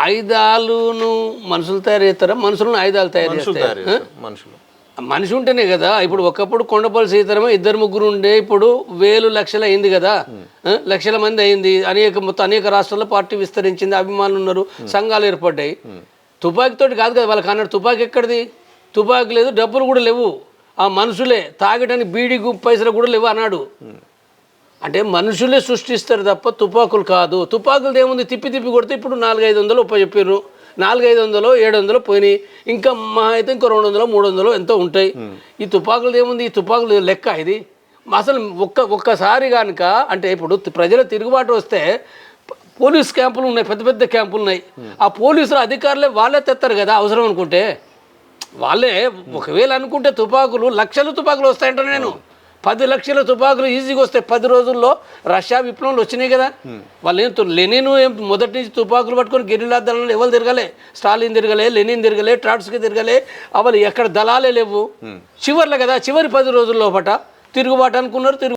ఆయుధాలను మనుషులు తయారు చేస్తారా, మనుషులను ఆయుధాలు తయారు చేస్తారు? మనిషి ఉంటేనే కదా. ఇప్పుడు ఒకప్పుడు కొండపల్లి సీతారామ 2-3 ఉండే, ఇప్పుడు వేలు లక్షలు అయింది కదా, లక్షల మంది అయింది. మొత్తం అనేక రాష్ట్రాల్లో పార్టీ విస్తరించింది, అభిమానులు ఉన్నారు, సంఘాలు ఏర్పడ్డాయి. తుపాకీతోటి కాదు కదా వాళ్ళకి అన్నాడు. తుపాకీ ఎక్కడిది? తుపాకీ లేదు, డబ్బులు కూడా లేవు. ఆ మనుషులే తాగడానికి బీడీ పైసలు కూడా లేవు అన్నాడు. అంటే మనుషులే సృష్టిస్తారు తప్ప తుపాకులు కాదు. తుపాకులు ఏముంది, తిప్పి తిప్పి కొడితే ఇప్పుడు 400-500 చెప్పారు. 400-700 పోయినాయి. ఇంకా మా అయితే ఇంకో 200-300 ఎంతో ఉంటాయి. ఈ తుపాకులు ఏముంది, ఈ తుపాకులు లెక్క ఇది అసలు. ఒక్కసారి కనుక అంటే ఇప్పుడు ప్రజల తిరుగుబాటు వస్తే పోలీస్ క్యాంపులు ఉన్నాయి, పెద్ద పెద్ద క్యాంపులు ఉన్నాయి. ఆ పోలీసులు అధికారులే వాళ్ళే తెస్తారు కదా అవసరం అనుకుంటే. వాళ్ళే ఒకవేళ అనుకుంటే తుపాకులు లక్షల తుపాకులు వస్తాయంట. నేను 10 లక్షల తుపాకులు ఈజీగా వస్తాయి. 10 రోజుల్లో రష్యా విప్లవంలో వచ్చినాయి కదా. వాళ్ళు లెనిన్ మొదటి నుంచి తుపాకులు పట్టుకొని గెరిల్లా దళాలు ఎవరు తిరగలే. Stalin తిరగలే, Lenin తిరగలే, Trotsky తిరగలే. అవలు ఎక్కడ దళాలే లేవు. చివర్లే కదా, చివరి 10 రోజుల లోపట తిరుగుబాటు అనుకున్నారు.